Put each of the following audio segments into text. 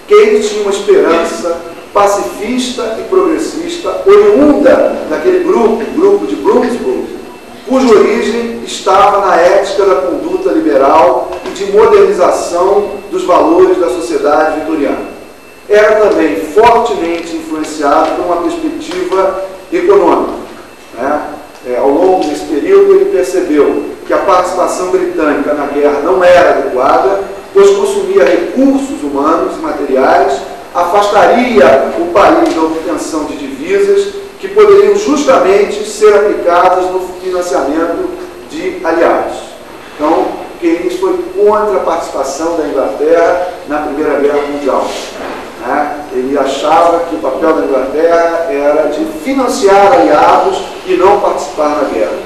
Keynes tinha uma esperança pacifista e progressista, oriunda daquele grupo de Bloomsbury, cuja origem estava na ética da conduta liberal e de modernização dos valores da sociedade vitoriana. Era também fortemente influenciado por uma perspectiva econômica. Ao longo desse período, ele percebeu que a participação britânica na guerra não era adequada, pois consumia recursos humanos e materiais, afastaria o país da obtenção de divisas que poderiam justamente ser aplicadas no financiamento de aliados. Então, Keynes foi contra a participação da Inglaterra na Primeira Guerra Mundial. Ele achava que o papel da Inglaterra era de financiar aliados e não participar na guerra.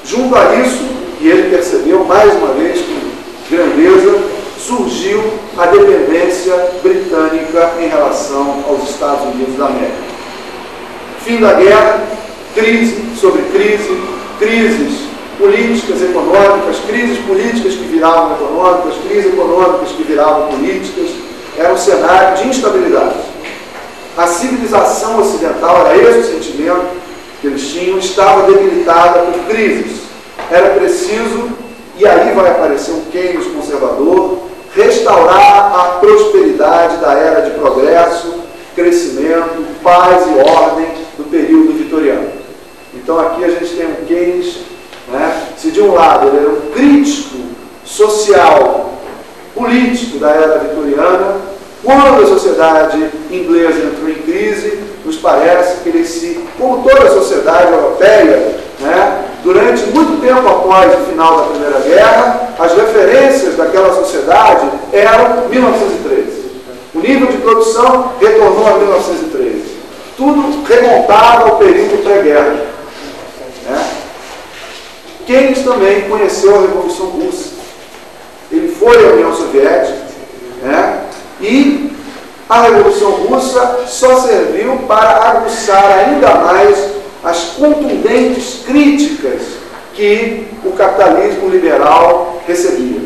Junto a isso, e ele percebeu mais uma vez com grandeza, surgiu a dependência britânica em relação aos Estados Unidos da América. Fim da guerra, crise sobre crise, crises políticas, econômicas, crises políticas que viravam econômicas, crises econômicas que viravam políticas. Era um cenário de instabilidade. A civilização ocidental, era esse o sentimento que eles tinham, estava debilitada por crises. Era preciso, e aí vai aparecer um Keynes conservador, restaurar a prosperidade da era de progresso, crescimento, paz e ordem do período vitoriano. Então aqui a gente tem um Keynes, se de um lado ele era um crítico social, político da era vitoriana, quando a sociedade inglesa entrou em crise, nos parece que ele como toda a sociedade europeia, durante muito tempo após o final da Primeira Guerra, as referências daquela sociedade eram 1913. O nível de produção retornou a 1913. Tudo remontado ao período pré-guerra. Keynes também conheceu a Revolução Russa. Ele foi à União Soviética, e a Revolução Russa só serviu para aguçar ainda mais as contundentes críticas que o capitalismo liberal recebia.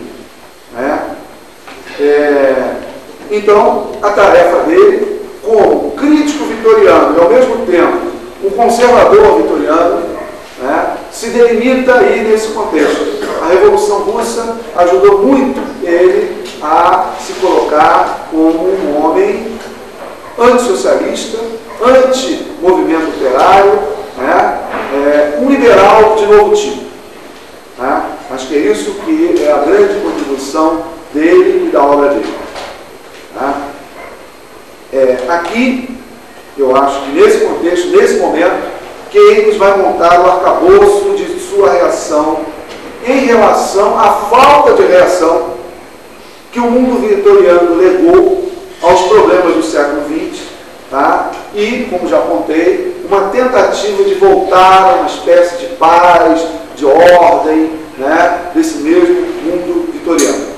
Então, a tarefa dele, como crítico vitoriano e ao mesmo tempo um conservador vitoriano, se delimita aí nesse contexto. A Revolução Russa ajudou muito ele a se colocar como um homem antissocialista, anti-movimento operário, um liberal de novo tipo. Acho que é isso que é a grande contribuição dele e da obra dele. Aqui, eu acho que nesse contexto, nesse momento, Keynes vai montar o arcabouço de sua reação em relação à falta de reação que o mundo vitoriano legou aos problemas do século XX, e, como já apontei, uma tentativa de voltar a uma espécie de paz, de ordem, desse mesmo mundo vitoriano.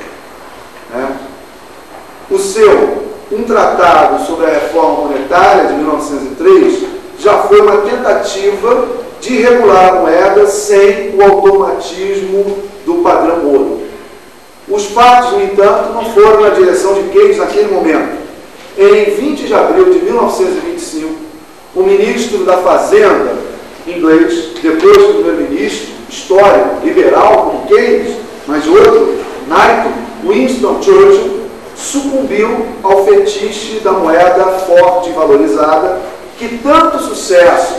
Um tratado sobre a reforma monetária de 1903 já foi uma tentativa de regular a moeda sem o automatismo do padrão ouro. Os fatos, no entanto, não foram na direção de Keynes naquele momento. Em 20 de abril de 1925, o ministro da Fazenda inglês, depois do primeiro-ministro histórico, liberal, como Keynes, mas outro, Winston Churchill, sucumbiu ao fetiche da moeda forte e valorizada, que tanto sucesso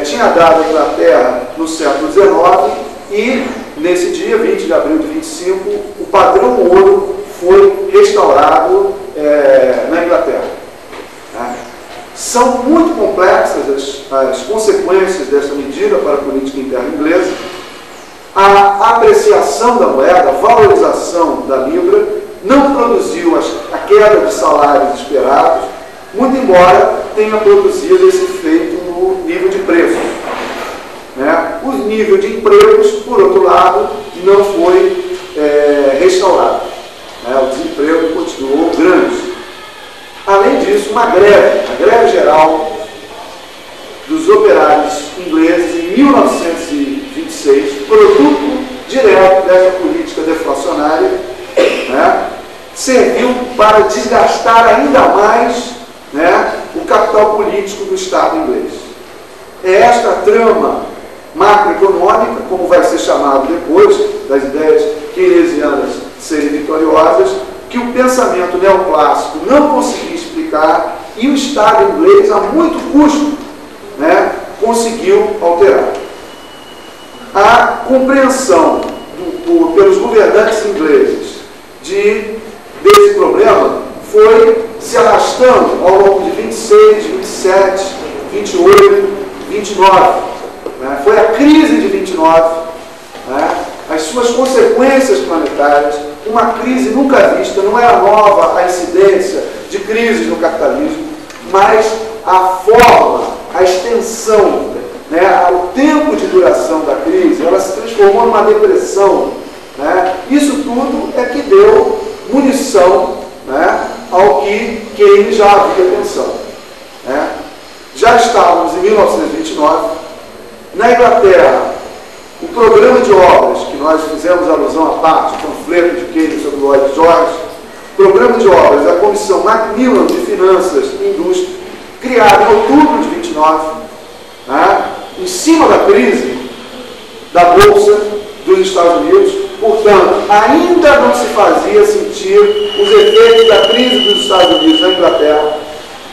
tinha dado à Inglaterra no século XIX, e nesse dia, 20 de abril de 25, o padrão ouro foi restaurado na Inglaterra. São muito complexas as consequências dessa medida para a política interna inglesa. A apreciação da moeda, a valorização da libra, não produziu a queda de salários esperados, muito embora tenha produzido esse efeito no nível de preços. O nível de empregos, por outro lado, não foi restaurado. O desemprego continuou grande. Além disso, a greve geral dos operários ingleses em 1926, produto direto dessa política deflacionária, serviu para desgastar ainda mais, né, o capital político do Estado inglês. É esta trama macroeconômica, como vai ser chamado depois das ideias keynesianas serem vitoriosas, que o pensamento neoclássico não conseguia explicar e o Estado inglês, a muito custo, né, conseguiu alterar. A compreensão pelos governantes ingleses desse problema foi se arrastando ao longo de 26, 27, 28, 29. Né? Foi a crise de 29, né? As suas consequências planetárias, uma crise nunca vista, não era nova a incidência de crises no capitalismo, mas a forma, a extensão, né, o tempo de duração da crise, ela se transformou numa depressão. Né? Isso tudo é que deu munição, né, ao que Keynes já havia pensado. Né? Já estávamos em 1929, na Inglaterra, o programa de obras, que nós fizemos alusão à parte, o panfleto de Keynes sobre Lloyd George, programa de obras da Comissão Macmillan de Finanças e Indústria, criada em outubro de 29, né, em cima da crise da Bolsa dos Estados Unidos. Portanto, ainda não se fazia sentir os efeitos da crise dos Estados Unidos na Inglaterra.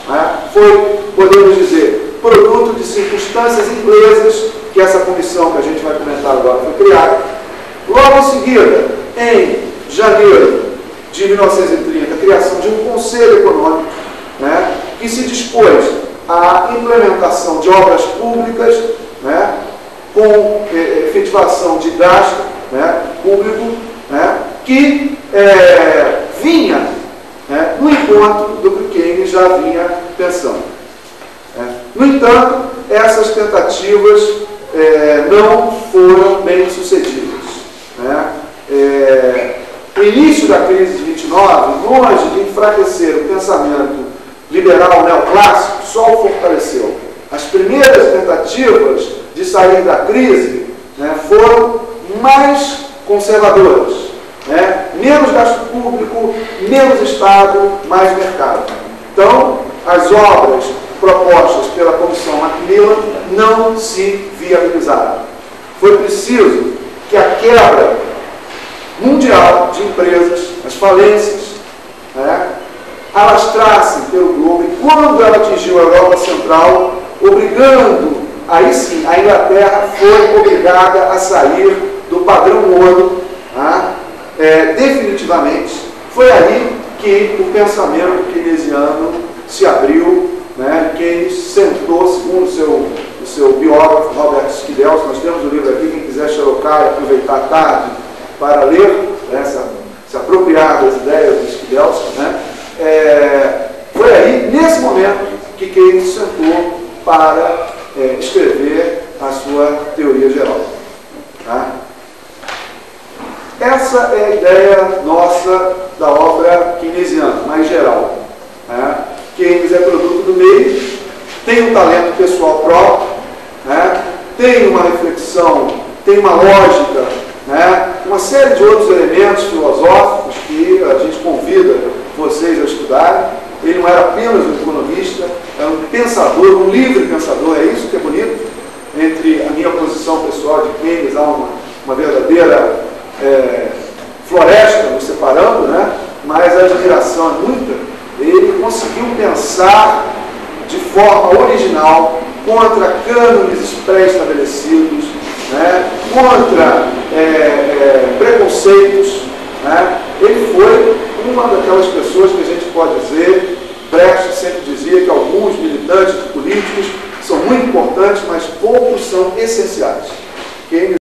Né? Foi, podemos dizer, produto de circunstâncias inglesas que essa comissão que a gente vai comentar agora foi criada. Logo em seguida, em janeiro de 1930, a criação de um conselho econômico, né, que se dispôs à implementação de obras públicas, né, com efetivação de gasto, né, público, né, que vinha, né, no encontro do que Keynes já vinha pensando. Né. No entanto, essas tentativas não foram bem sucedidas. Né. O início da crise de 29, longe de enfraquecer o pensamento liberal neoclássico, só o fortaleceu. As primeiras tentativas de sair da crise, né, foram mais conservadoras. Né? Menos gasto público, menos Estado, mais mercado. Então, as obras propostas pela Comissão Macmillan não se viabilizaram. Foi preciso que a quebra mundial de empresas, as falências, né, alastrassem pelo globo, e quando ela atingiu a Europa Central, obrigando, aí sim, a Inglaterra foi obrigada a sair do padrão ouro, né, definitivamente. Foi aí que o pensamento keynesiano se abriu, né, Keynes sentou, segundo o seu biógrafo, Robert Skidels. Nós temos o livro aqui, quem quiser xerocar e aproveitar a tarde para ler, né, se apropriar das ideias do Skidels, né, foi aí, nesse momento, que Keynes sentou para escrever a sua teoria geral. Tá? Essa é a ideia nossa da obra keynesiana, mais geral. Né? Keynes é produto do meio, tem um talento pessoal próprio, né? Tem uma reflexão, tem uma lógica, né? Uma série de outros elementos filosóficos que a gente convida vocês a estudarem. Ele não era apenas um economista, era um pensador, um livre pensador. É isso que é bonito. Entre a minha posição pessoal de Keynes, há uma verdadeira floresta nos separando, né? Mas a admiração é muita. Ele conseguiu pensar de forma original contra cânones pré-estabelecidos, né? Contra preconceitos. Né? Ele foi uma daquelas pessoas que a gente pode dizer, Brecht sempre dizia que alguns militantes políticos são muito importantes, mas poucos são essenciais. Keynes